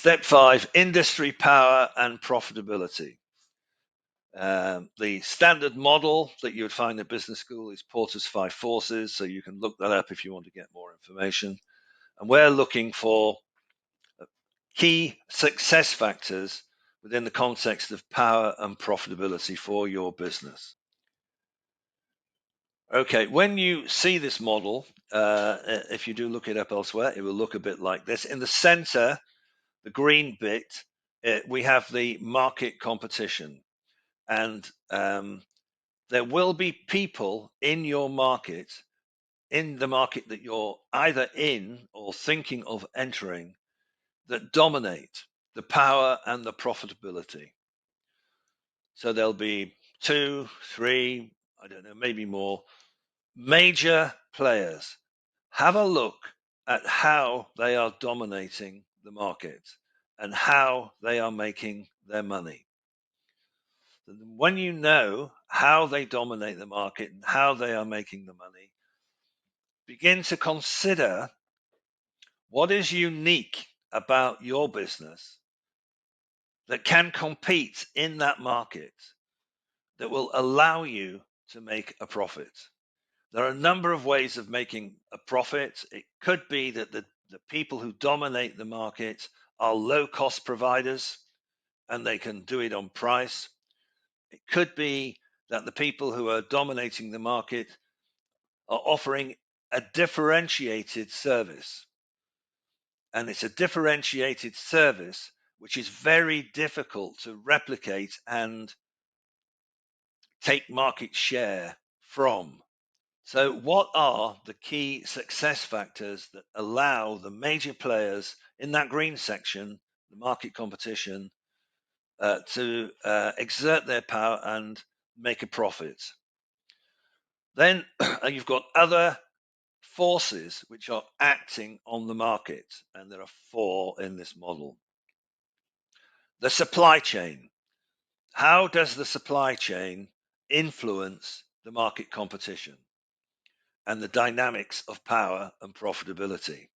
Step 5, industry power and profitability. The standard model that you would find in business school is Porter's 5 forces, so you can look that up if you want to get more information. And we're looking for key success factors within the context of power and profitability for your business. Okay, when you see this model, if you do look it up elsewhere, it will look a bit like this. In the center, the green bit, we have the market competition. And there will be people in your market, in the market that you're either in or thinking of entering, that dominate the power and the profitability. So there'll be 2, 3, I don't know, maybe more major players. Have a look at how they are dominating the market and how they are making their money. When you know how they dominate the market and how they are making the money, begin to consider what is unique about your business that can compete in that market that will allow you to make a profit. There are a number of ways of making a profit. It could be that the people who dominate the market are low-cost providers and they can do it on price. It could be that the people who are dominating the market are offering a differentiated service. And it's a differentiated service which is very difficult to replicate and take market share from. So what are the key success factors that allow the major players in that green section, the market competition, to exert their power and make a profit? Then you've got other forces which are acting on the market, and there are 4 in this model. The supply chain. How does the supply chain influence the market competition and the dynamics of power and profitability?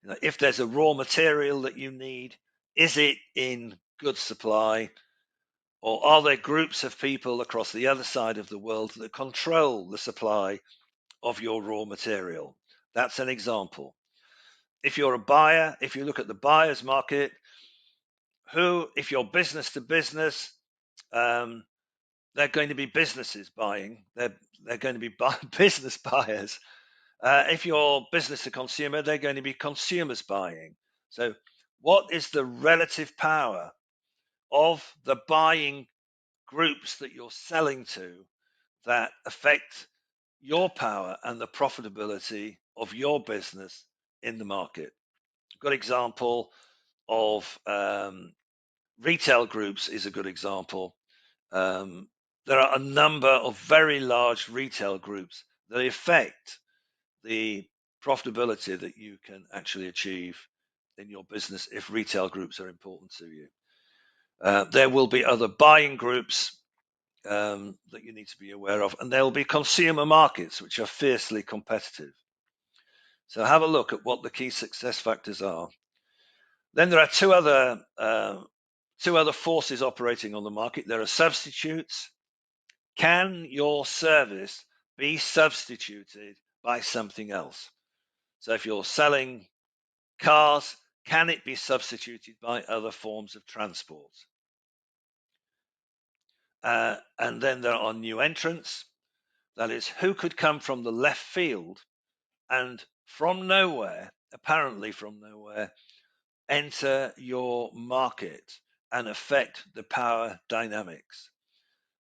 You know, if there's a raw material that you need, is it in good supply? Or are there groups of people across the other side of the world that control the supply of your raw material? That's an example. If you're a buyer, if you look at the buyer's market, if you're business to business, they're going to be businesses buying. They're going to be business buyers. If you're business to consumer, they're going to be consumers buying. So what is the relative power of the buying groups that you're selling to that affect your power and the profitability of your business in the market? A good example of retail groups is a good example. There are a number of very large retail groups that affect the profitability that you can actually achieve in your business if retail groups are important to you. There will be other buying groups that you need to be aware of, and there will be consumer markets which are fiercely competitive. So have a look at what the key success factors are. Then there are two other forces operating on the market. There are substitutes. Can your service be substituted by something else? So if you're selling cars, can it be substituted by other forms of transport? And then there are new entrants. That is, who could come from the left field and from nowhere, apparently from nowhere, enter your market and affect the power dynamics?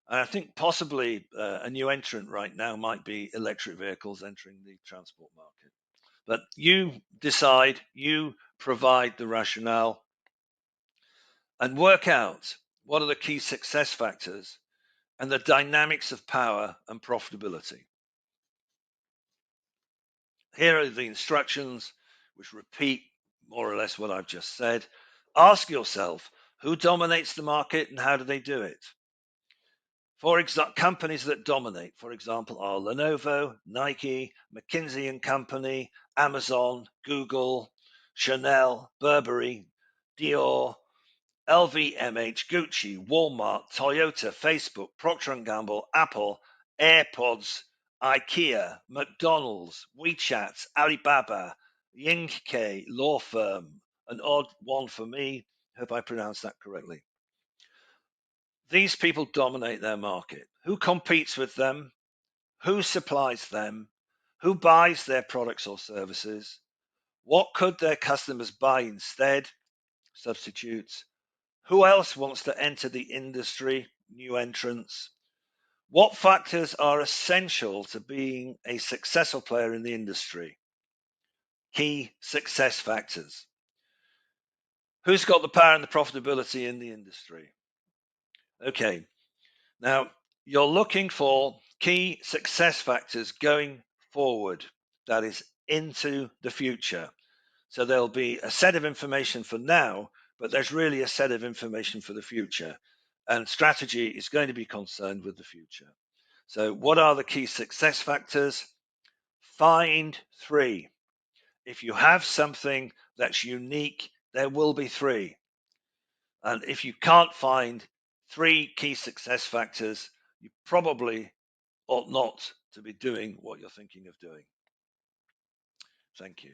And I think possibly a new entrant right now might be electric vehicles entering the transport market. But you decide, you provide the rationale, and work out what are the key success factors and the dynamics of power and profitability. Here are the instructions which repeat more or less what I've just said. Ask yourself, who dominates the market and how do they do it? For example, companies that dominate, for example, are Lenovo, Nike, McKinsey & Company, Amazon, Google, Chanel, Burberry. Dior, LVMH, Gucci, Walmart, Toyota, Facebook, Procter & Gamble, Apple, AirPods, IKEA, McDonald's, WeChat, Alibaba, Yingke law firm, an odd one for me. Hope I pronounced that correctly. These people dominate their market. Who competes with them? Who supplies them? Who buys their products or services? What could their customers buy instead? Substitutes. Who else wants to enter the industry? New entrants. What factors are essential to being a successful player in the industry? Key success factors. Who's got the power and the profitability in the industry? Okay, now you're looking for key success factors going forward, that is, into the future. So there'll be a set of information for now, but there's really a set of information for the future. And strategy is going to be concerned with the future. So what are the key success factors? Find 3. If you have something that's unique, there will be 3. And if you can't find 3 key success factors, you probably ought not to be doing what you're thinking of doing. Thank you.